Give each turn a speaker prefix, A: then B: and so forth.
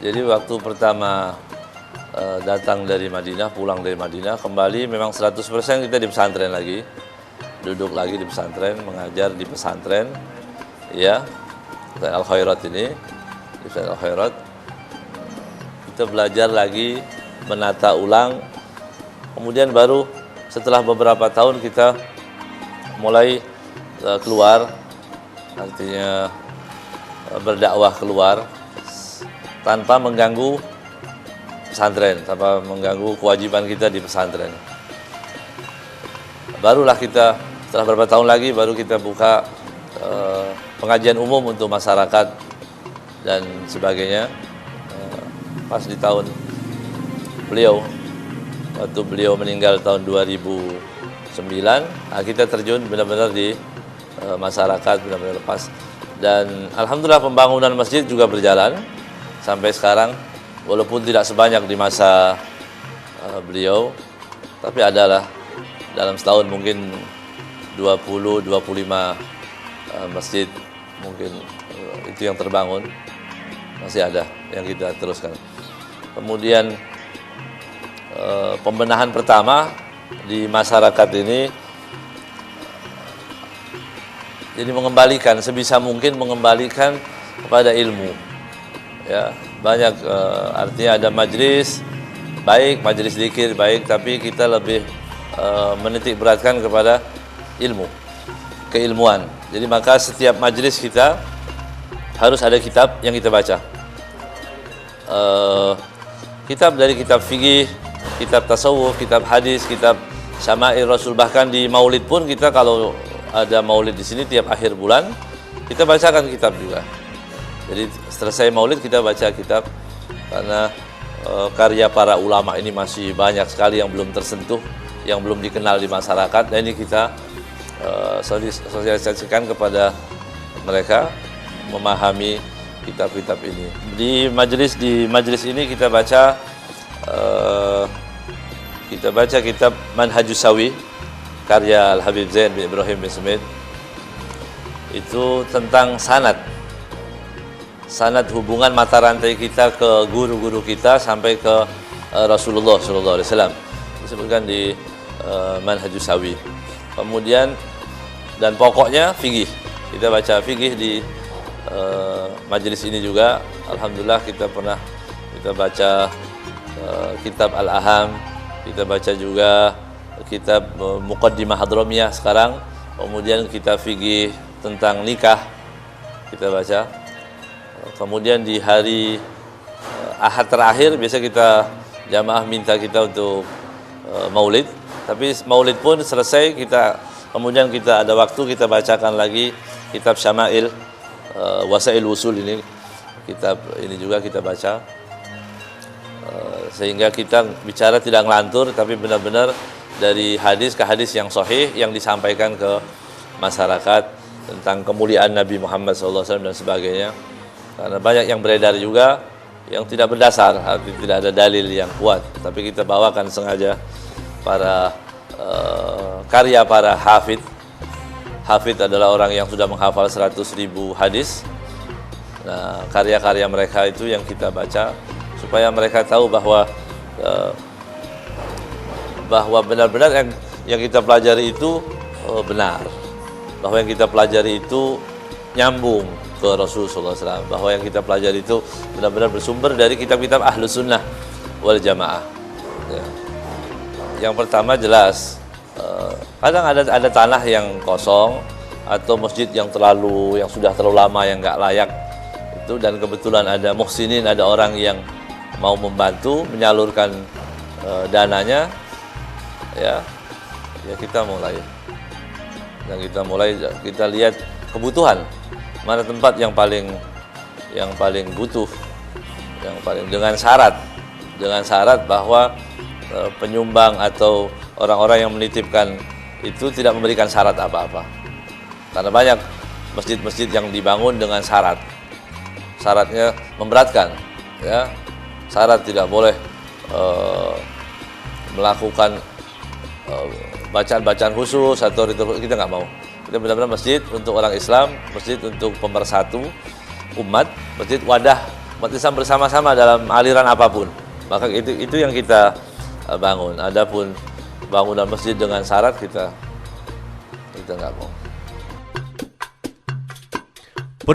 A: Jadi waktu pertama datang dari Madinah, pulang dari Madinah, kembali memang 100% kita di pesantren lagi. Duduk lagi di pesantren, mengajar di pesantren. Ya, Al-Khairat ini, di pesantren Al-Khairat. Kita belajar lagi, menata ulang. Kemudian baru setelah beberapa tahun kita mulai keluar, artinya berdakwah keluar tanpa mengganggu pesantren, tanpa mengganggu kewajiban kita di pesantren. Barulah kita setelah beberapa tahun lagi baru kita buka pengajian umum untuk masyarakat dan sebagainya. Pas di tahun beliau, waktu beliau meninggal tahun 2009, kita terjun benar-benar di masyarakat, benar-benar lepas. Dan alhamdulillah pembangunan masjid juga berjalan sampai sekarang, walaupun tidak sebanyak di masa beliau, tapi adalah dalam setahun mungkin 20-25 masjid mungkin itu yang terbangun, masih ada yang kita teruskan. Kemudian pembenahan pertama di masyarakat ini, jadi mengembalikan sebisa mungkin mengembalikan kepada ilmu. Ya, banyak artinya ada majlis baik, majlis zikir baik, tapi kita lebih menitik beratkan kepada ilmu, keilmuan. Jadi maka setiap majlis kita harus ada kitab yang kita baca. Kitab dari kitab fikih, kitab tasawuf, kitab hadis, kitab syama'il Rasul, bahkan di maulid pun kita kalau ada maulid di sini tiap akhir bulan kita bacakan kitab juga. Jadi selesai maulid kita baca kitab, karena karya para ulama ini masih banyak sekali yang belum tersentuh, yang belum dikenal di masyarakat. Dan ini kita sosialisasikan kepada mereka memahami kitab-kitab ini. Di majlis ini kita baca kitab Manhajus Sawi karya Al-Habib Zain bin Ibrahim bin Smith. Itu tentang sanad hubungan mata rantai kita ke guru-guru kita sampai ke Rasulullah SAW, disebutkan di Manhajus Sawi. Kemudian dan pokoknya fikih, kita baca fikih di majelis ini juga. Alhamdulillah kita baca kitab Al-Aham, kita baca juga kitab Muqaddimah Hadramiyah sekarang. Kemudian kitab fikih tentang nikah kita baca. Kemudian di hari Ahad terakhir biasa kita jamaah minta kita untuk maulid, tapi maulid pun selesai kemudian kita ada waktu kita bacakan lagi kitab Syama'il Wasail Wusul ini, kitab ini juga kita baca, sehingga kita bicara tidak ngelantur tapi benar-benar dari hadis ke hadis yang sahih yang disampaikan ke masyarakat tentang kemuliaan Nabi Muhammad SAW dan sebagainya. Karena banyak yang beredar juga yang tidak berdasar, artinya tidak ada dalil yang kuat, tapi kita bawakan sengaja para karya para hafid. Hafid adalah orang yang sudah menghafal 100.000 hadis. Nah, karya-karya mereka itu yang kita baca supaya mereka tahu bahwa benar-benar yang kita pelajari itu benar, bahwa yang kita pelajari itu nyambung ke Rasulullah SAW, bahwa yang kita pelajari itu benar-benar bersumber dari kitab-kitab Ahlus Sunnah wal Jamaah. Ya. Yang pertama jelas, kadang ada tanah yang kosong atau masjid yang sudah terlalu lama yang nggak layak itu, dan kebetulan ada muhsinin, ada orang yang mau membantu menyalurkan dananya, ya kita kita lihat kebutuhan mana tempat yang paling butuh, dengan syarat bahwa penyumbang atau orang-orang yang menitipkan itu tidak memberikan syarat apa-apa. Karena banyak masjid-masjid yang dibangun dengan syaratnya memberatkan, ya. Syarat tidak boleh melakukan bacaan-bacaan khusus atau ritual, kita nggak mau. Kita benar-benar masjid untuk orang Islam, masjid untuk pemersatu umat, masjid wadah umat Islam bersama-sama dalam aliran apapun. Maka itu yang kita bangun. Adapun bangunan masjid dengan syarat kita nggak mau.